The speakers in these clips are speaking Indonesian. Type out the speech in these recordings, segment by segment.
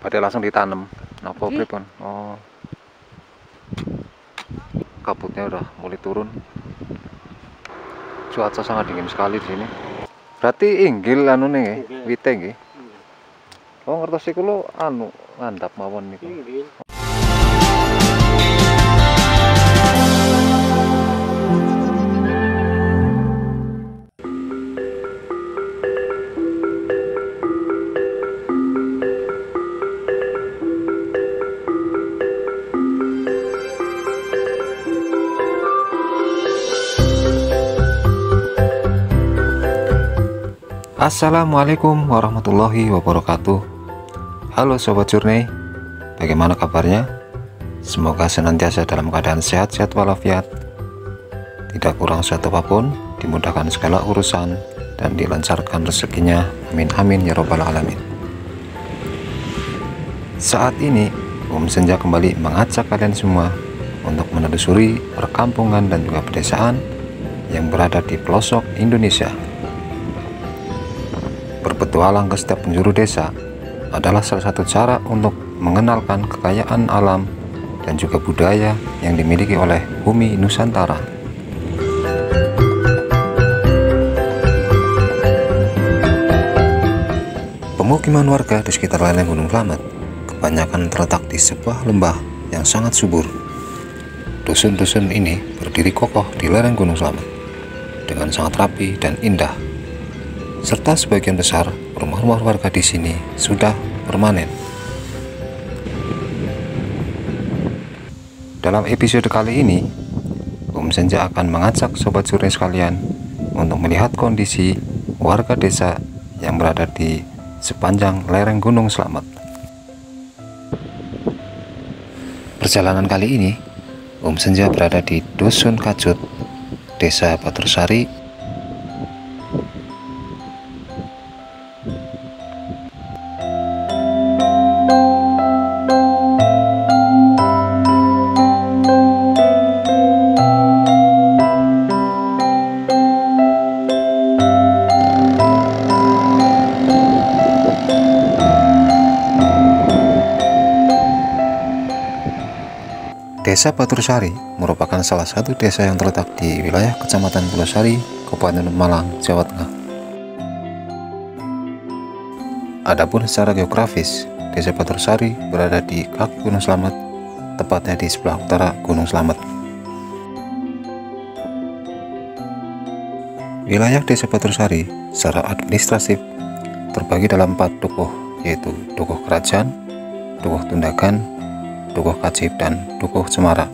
Berarti langsung ditanam. Napa pripun? Oh. Kabutnya udah mulai turun. Cuaca sangat dingin sekali di sini. Berarti inggil anu nih, wite nggih. Oh, ngertos iku lho anu ngandhap mawon niku. Assalamualaikum warahmatullahi wabarakatuh. Halo Sobat Journey, bagaimana kabarnya? Semoga senantiasa dalam keadaan sehat-sehat walafiat, tidak kurang suatu apapun, dimudahkan segala urusan, dan dilancarkan rezekinya. Amin amin ya robbal alamin. Saat ini Senja kembali mengajak kalian semua untuk menelusuri perkampungan dan juga pedesaan yang berada di pelosok Indonesia. Berpetualang ke setiap penjuru desa adalah salah satu cara untuk mengenalkan kekayaan alam dan juga budaya yang dimiliki oleh bumi Nusantara. Pemukiman warga di sekitar lereng Gunung Slamet kebanyakan terletak di sebuah lembah yang sangat subur. Dusun-dusun ini berdiri kokoh di lereng Gunung Slamet dengan sangat rapi dan indah. Serta sebagian besar rumah-rumah warga di sini sudah permanen. Dalam episode kali ini, Senja akan mengajak Sobat Journey sekalian untuk melihat kondisi warga desa yang berada di sepanjang lereng Gunung Slamet. Perjalanan kali ini, Senja berada di Dusun Kajut, Desa Batursari. Desa Batursari merupakan salah satu desa yang terletak di wilayah Kecamatan Pulosari, Kabupaten Malang, Jawa Tengah. Adapun secara geografis, Desa Batursari berada di kaki Gunung Slamet, tepatnya di sebelah utara Gunung Slamet. Wilayah Desa Batursari secara administratif terbagi dalam 4 dukuh, yaitu Dukuh Kerajaan, Dukuh Tundagan, Dukuh Kajip, dan Dukuh Cemara.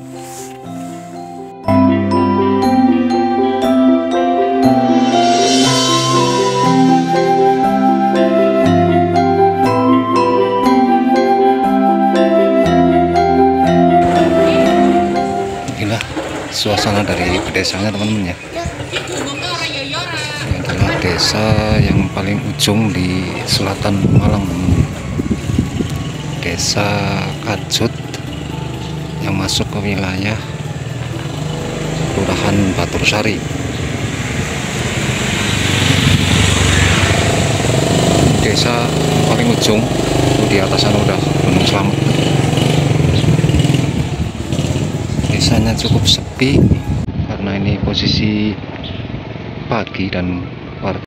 Inilah suasana dari pedesanya teman-teman ya. Ini adalah desa yang paling ujung di selatan Malang, Desa Kajut, yang masuk ke wilayah Kelurahan Batursari. Desa paling ujung itu di atas sana udah Gunung Slamet. Desanya cukup sepi karena ini posisi pagi dan warga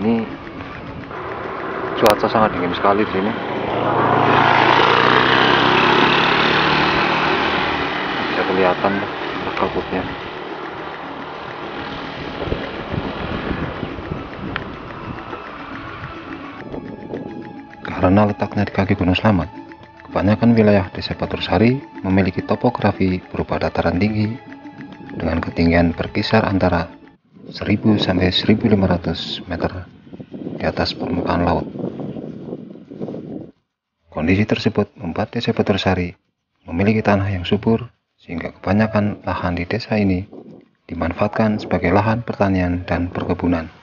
ini cuaca sangat dingin sekali di sini. Bisa kelihatan kabutnya. Karena letaknya di kaki Gunung Slamet, kebanyakan wilayah Desa Batursari memiliki topografi berupa dataran tinggi dengan ketinggian berkisar antara 1000 sampai 1500 meter di atas permukaan laut. Kondisi tersebut membuat Desa Batursari memiliki tanah yang subur, sehingga kebanyakan lahan di desa ini dimanfaatkan sebagai lahan pertanian dan perkebunan.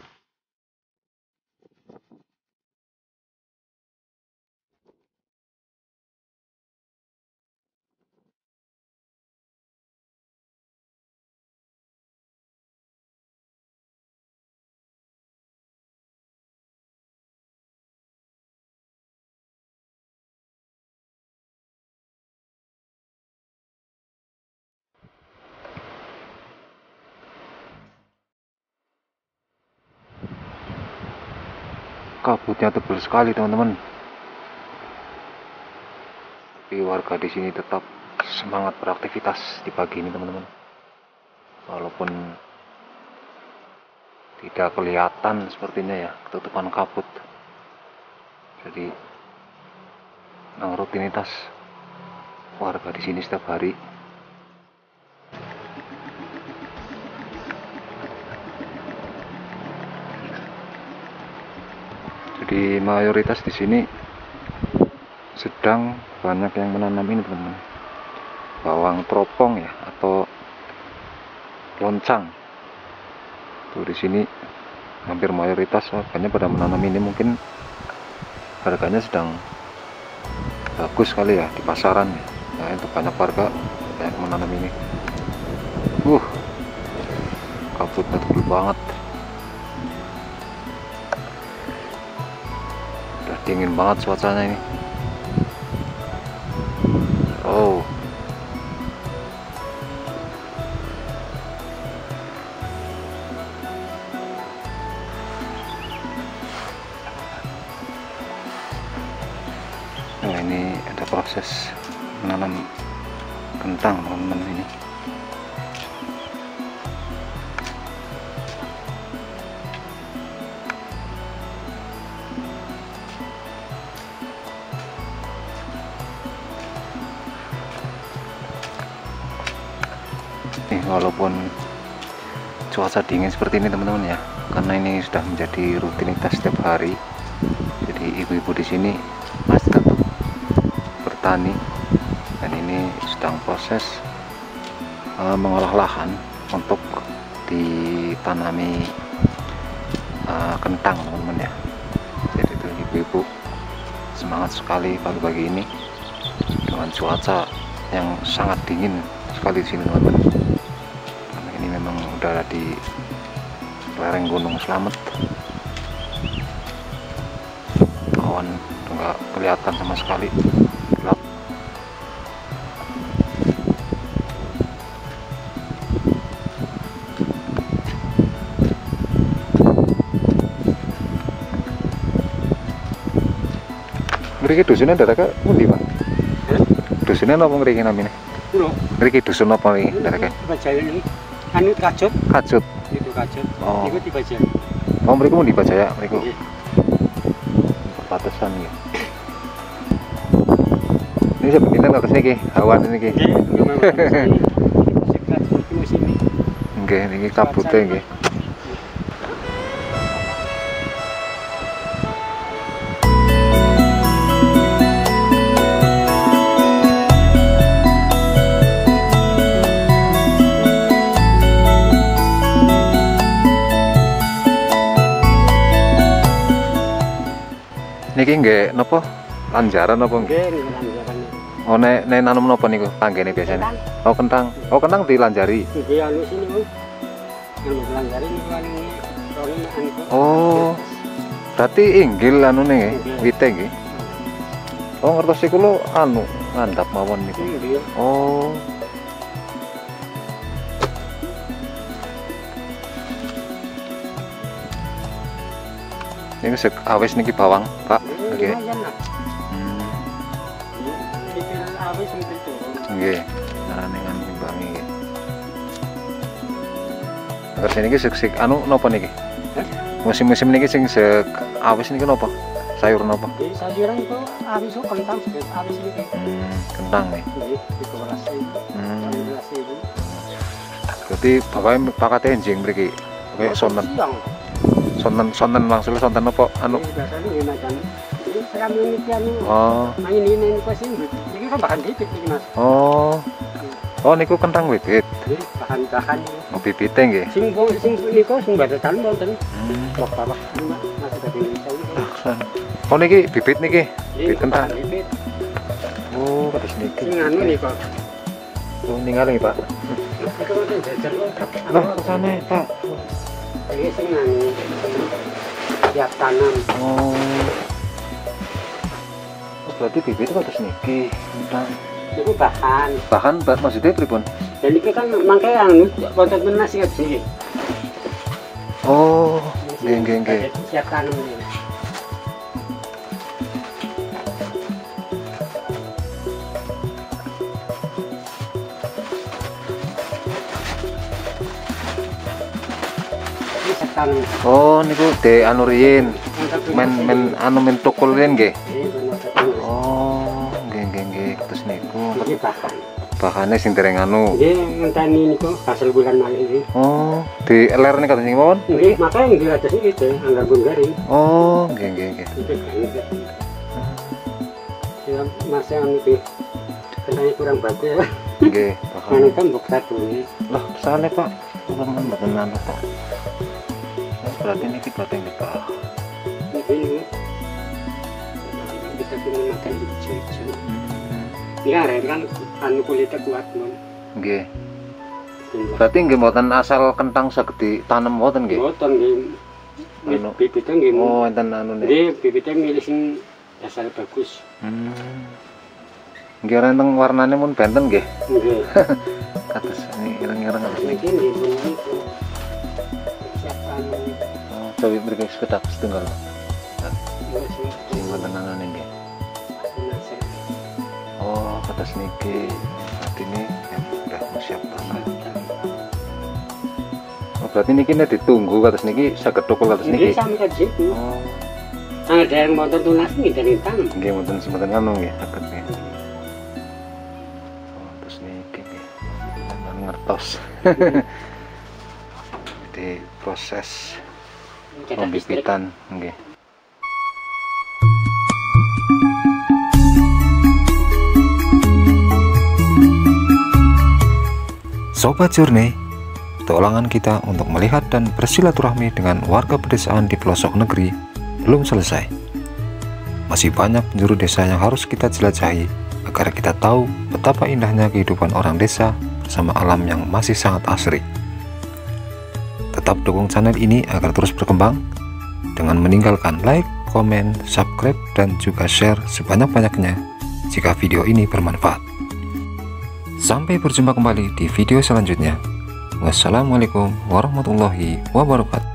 Kabutnya tebal sekali, teman-teman. Tapi warga di sini tetap semangat beraktivitas di pagi ini, teman-teman. Walaupun tidak kelihatan sepertinya ya ketutupan kabut. Jadi rutinitas warga di sini setiap hari. Jadi mayoritas di sini sedang banyak yang menanam ini, teman-teman, bawang teropong ya, atau loncang. Tuh di sini hampir mayoritas warganya pada menanam ini. Mungkin harganya sedang bagus kali ya di pasaran. Nah, itu banyak warga yang menanam ini. Kabutnya tebal banget. Dingin banget suasananya ini. Nah, ini ada proses menanam kentang, teman-teman. Ini walaupun cuaca dingin seperti ini, teman-teman ya, karena ini sudah menjadi rutinitas setiap hari. Jadi ibu-ibu di sini masih tetap bertani, dan ini sedang proses mengolah lahan untuk ditanami kentang, teman-teman ya. Jadi itu ibu-ibu semangat sekali pagi-pagi ini dengan cuaca yang sangat dingin sekali di sini, teman-teman. Ini memang udara di lereng Gunung Slamet. Awan nggak kelihatan sama sekali, gelap. Mriki dusunnya daerah pundi, Pak? Dusunnya napa mriki namine? Mriki dusun apa iki daerah? Bajaya ini anu Kacut. Kacut. Itu Kacut. Oh. Iku di Bajaya. Oh, mriku di Bajaya mriku. Perbatasan ya. Ini sebenarnya nggak kesini ki, awan ini ki. Nggih, niki kabute nggih. Niki nggih napa? Lanjaran apa nggih? Nggih, lanjaran. Oh, nek nanam napa niku panggene biasanya? Oh, kentang. Oh, kentang dilanjari. Nggih, anu sini, Bu. Anu lanjari niku anu Oh. Berarti inggil anu nggih, wite nggih. Oh, ngertos iku lho anu ngandhap mawon niku. Nggih. Oh. Ini sek awis niki bawang, Pak. Nggih. Lumayan lah. Mikir awis mikir turun. Nggih. Carane kan nimbangi nggih. Terus niki sek anu napa niki? Musim-musim niki sing sek awis niki napa? Sayur napa? Di sayuran itu awis itu kentang sedikit awis ini. Kentang nih. Nggih, 13.000. Berarti bapaknya pakate enjing mriki. Oke, sonten. Sonten maksudnya sonten apa anu? Biasanya ini macam ini sekarang ini anu. Oh. Main ini pasti ini kan bahan bibit ini Mas. Oh. Oh niku kentang bibit. Jadi bahan-bahan ini. Oh bibite nggih. Sing niku sing badetan wonten. Kok bapak masih ada Indonesia. Oh niki bibit niki. Bibit kentang. Bibit. Oh, kados niki. Sing anu niku. Oh ninggal nggih, Pak. Niku wonten jajar kok. Lah, kesane, Pak. Ini sing anu siap tanam. Oh. Oh, berarti bibit kados niki. Kentang. Niku bahan. Bahan maksudnya pripun? Dan ini kan mangke anu wonten nasi kabeh. Oh, nggih. Siap tanam ini. Tanam. Oh, niku de anu riyin. Men tukul riyin nggih. Oh, nggih. Terus niku. Ini bahan. Bahane sing dereng anu. Nggih, ngenteni niku hasil bulan malih iki. Oh, di ler nih katanya mawon? Nggih, makanya nggih ada sing itu, anggar garing. Oh, nggih. Ya, Mas yang itu kentangnya kurang bagus ya. Nggih, Kan kan buk satu nih. lah kesane Pak, teman mboten anu Pak. Berarti niki bateng nih Pak. Ini bisa kita makan hijau-hijau. Ya, kan anu kulitnya kuat non. Nggih. Berarti nggih mboten asal kentang saged ditanam mboten nggih. Mboten nggih. Anu. Bibitnya nggih. Oh, enten anu nih. Nggih, bibitnya milih sing asal bagus. Nggih renteng warnane mun benten nggih. Nggih. Kados ini ireng-ireng kados Niki niki. nggih niku. Siapkan Oh, cobi mriki sekedap setunggal. Sing mboten anu nggih. Oh, kados niki. Berarti ini ya sudah siap tanam. Oh, berarti niki nek ditunggu kados niki saged tukul kados Niki niki. sampe ka situ. Oh, Ada yang mau tunas nih dari tanam. nggih mboten semboten anu nggih saged nggih. Oh, terus niki nggih. Teman ngertos. Di proses pembibitan nggih. Sobat Journey, petualangan kita untuk melihat dan bersilaturahmi dengan warga pedesaan di pelosok negeri belum selesai. Masih banyak penjuru desa yang harus kita jelajahi agar kita tahu betapa indahnya kehidupan orang desa bersama alam yang masih sangat asri. Tetap dukung channel ini agar terus berkembang dengan meninggalkan like, komen, subscribe, dan juga share sebanyak-banyaknya jika video ini bermanfaat. Sampai berjumpa kembali di video selanjutnya. Wassalamualaikum warahmatullahi wabarakatuh.